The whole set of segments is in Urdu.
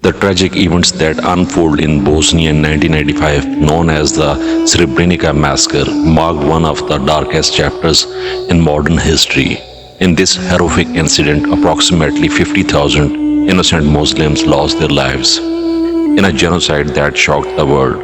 The tragic events that unfolded in Bosnia in 1995, known as the Srebrenica massacre, marked one of the darkest chapters in modern history. In this horrific incident, approximately 50,000 innocent Muslims lost their lives in a genocide that shocked the world.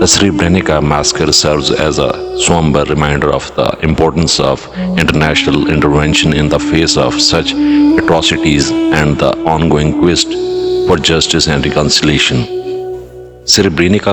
The Srebrenica massacre serves as a somber reminder of the importance of international intervention in the face of such atrocities and the ongoing quest for justice and reconciliation. Srebrenica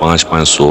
500-500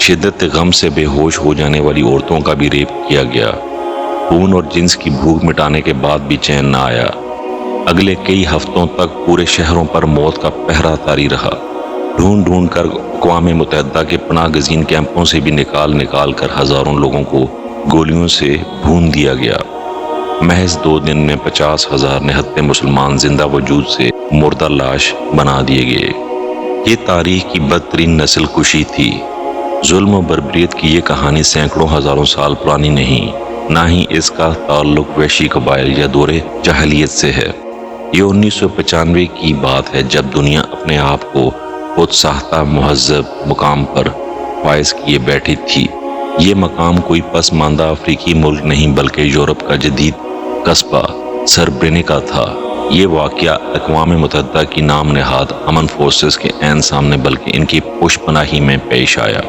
شدت غم سے بے ہوش ہو جانے والی عورتوں کا بھی ریپ کیا گیا۔ خون اور جنس کی بھوک مٹانے کے بعد بھی چین نہ آیا۔ اگلے کئی ہفتوں تک پورے شہروں پر موت کا پہرا طاری رہا۔ ڈھونڈ ڈھونڈ کر اقوام متحدہ کے پناہ گزین کیمپوں سے بھی نکال کر ہزاروں لوگوں کو گولیوں سے بھون دیا گیا۔ محض 2 دن میں 50,000 نہتے مسلمان زندہ وجود سے مردہ لاش بنا دیے گئے۔ یہ تاریخ کی بدترین نسل کشی تھی۔ ظلم و بربریت کی یہ کہانی سینکڑوں ہزاروں سال پرانی نہیں، نہ ہی اس کا تعلق وحشی قبائل یا دور جاہلیت سے ہے۔ یہ 1995 کی بات ہے، جب دنیا اپنے آپ کو خود ساختہ مہذب مقام پر فائز کیے بیٹھی تھی۔ یہ مقام کوئی پسماندہ افریقی ملک نہیں بلکہ یورپ کا جدید قصبہ سربرینیکا تھا۔ یہ واقعہ اقوام متحدہ کی نام نہاد امن فورسز کے عین سامنے بلکہ ان کی پشت پناہی میں پیش آیا۔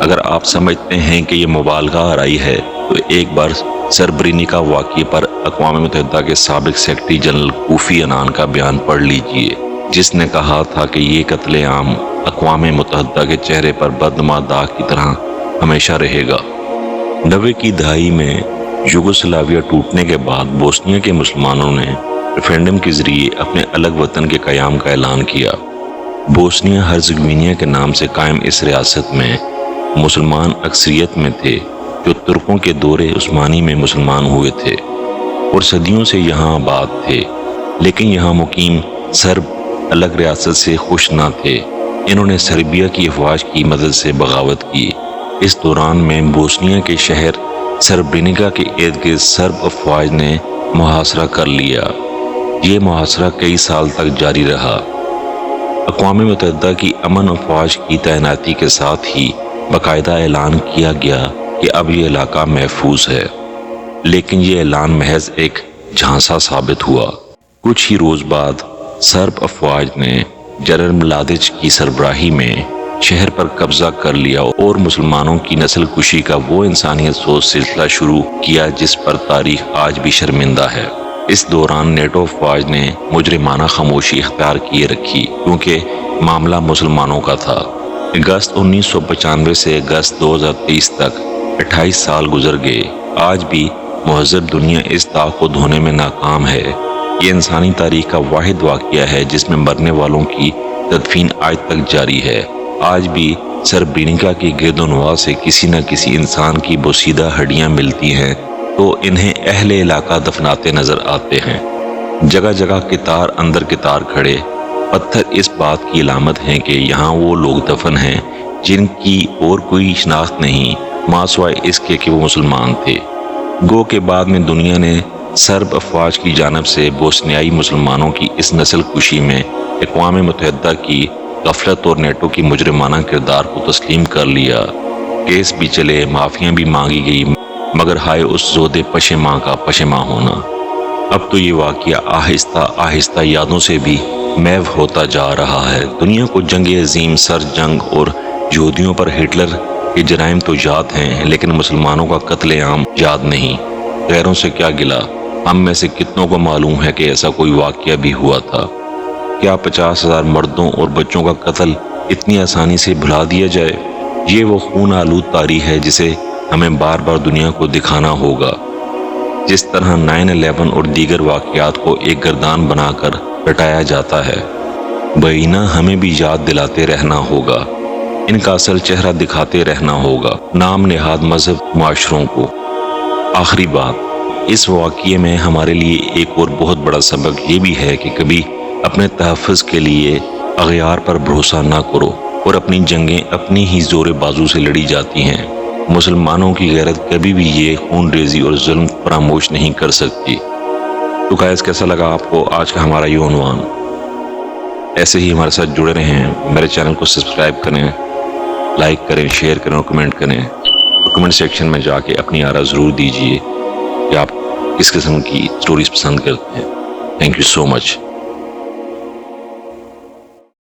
اگر آپ سمجھتے ہیں کہ یہ مبالغہ آرائی ہے تو ایک بار سربرینیکا واقعے پر اقوام متحدہ کے سابق سیکرٹری جنرل کوفی عنان کا بیان پڑھ لیجئے، جس نے کہا تھا کہ یہ قتل عام اقوام متحدہ کے چہرے پر بدنما داغ کی طرح ہمیشہ رہے گا۔ 90 کی دہائی میں یوگوسلاویہ ٹوٹنے کے بعد بوسنیا کے مسلمانوں نے ریفرینڈم کے ذریعے اپنے الگ وطن کے قیام کا اعلان کیا۔ بوسنیا ہرزیگوینیا کے نام سے قائم اس ریاست میں مسلمان اکثریت میں تھے، جو ترکوں کے دور عثمانی میں مسلمان ہوئے تھے اور صدیوں سے یہاں آباد تھے، لیکن یہاں مقیم سرب الگ ریاست سے خوش نہ تھے۔ انہوں نے سربیا کی افواج کی مدد سے بغاوت کی۔ اس دوران میں بوسنیا کے شہر سربرینیکا کے ارد گرد سرب افواج نے محاصرہ کر لیا۔ یہ محاصرہ کئی سال تک جاری رہا۔ اقوام متحدہ کی امن افواج کی تعیناتی کے ساتھ ہی باقاعدہ اعلان کیا گیا کہ اب یہ علاقہ محفوظ ہے، لیکن یہ اعلان محض ایک جھانسا ثابت ہوا۔ کچھ ہی روز بعد سرب افواج نے جنرل ملادچ کی سربراہی میں شہر پر قبضہ کر لیا اور مسلمانوں کی نسل کشی کا وہ انسانیت سوز سلسلہ شروع کیا جس پر تاریخ آج بھی شرمندہ ہے۔ اس دوران نیٹو افواج نے مجرمانہ خاموشی اختیار کیے رکھی کیونکہ معاملہ مسلمانوں کا تھا۔ اگست 1995 سے اگست 2023 تک 28 سال گزر گئے۔ آج بھی مہذب دنیا اس داغ کو دھونے میں ناکام ہے۔ یہ انسانی تاریخ کا واحد واقعہ ہے جس میں مرنے والوں کی تدفین آج تک جاری ہے۔ آج بھی سربرینیکا کی گرد و نواح سے کسی نہ کسی انسان کی بوسیدہ ہڈیاں ملتی ہیں تو انہیں اہل علاقہ دفناتے نظر آتے ہیں۔ جگہ جگہ کتار اندر کتار کھڑے پتھر اس بات کی علامت ہیں کہ یہاں وہ لوگ دفن ہیں جن کی اور کوئی شناخت نہیں ماں سوائے اس کے کہ وہ مسلمان تھے۔ گو کے بعد میں دنیا نے سرب افواج کی جانب سے بوسنیائی مسلمانوں کی اس نسل کشی میں اقوام متحدہ کی غفلت اور نیٹو کی مجرمانہ کردار کو تسلیم کر لیا۔ کیس بھی چلے، معافیاں بھی مانگی گئی، مگر ہائے اس زود پشیماں کا پشیماں ہونا۔ اب تو یہ واقعہ آہستہ آہستہ یادوں سے بھی محو ہوتا جا رہا ہے۔ دنیا کو جنگ عظیم، سر جنگ اور یہودیوں پر ہٹلر کے جرائم تو یاد ہیں، لیکن مسلمانوں کا قتل عام یاد نہیں۔ غیروں سے کیا گلہ، ہم میں سے کتنوں کو معلوم ہے کہ ایسا کوئی واقعہ بھی ہوا تھا؟ کیا 50,000 مردوں اور بچوں کا قتل اتنی آسانی سے بھلا دیا جائے؟ یہ وہ خون آلود تاریخ ہے جسے ہمیں بار بار دنیا کو دکھانا ہوگا۔ جس طرح 9/11 اور دیگر واقعات کو ایک گردان بنا کر رٹایا جاتا ہے، بینہ ہمیں بھی یاد دلاتے رہنا ہوگا، ان کا اصل چہرہ دکھاتے رہنا ہوگا نام نہاد مذہب معاشروں کو۔ آخری بات، اس واقعے میں ہمارے لیے ایک اور بہت بڑا سبق یہ بھی ہے کہ کبھی اپنے تحفظ کے لیے اغیار پر بھروسہ نہ کرو، اور اپنی جنگیں اپنی ہی زور بازو سے لڑی جاتی ہیں۔ مسلمانوں کی غیرت کبھی بھی یہ خون ریزی اور ظلم فراموش نہیں کر سکتی۔ تو گائز، کیسا لگا آپ کو آج کا ہمارا یہ عنوان؟ ایسے ہی ہمارے ساتھ جڑے رہیں، میرے چینل کو سبسکرائب کریں، لائک کریں، شیئر کریں اور کمنٹ کریں۔ کمنٹ سیکشن میں جا کے اپنی آراء ضرور دیجیے کہ آپ کس قسم کی سٹوریز پسند کرتے ہیں۔ Thank you so much.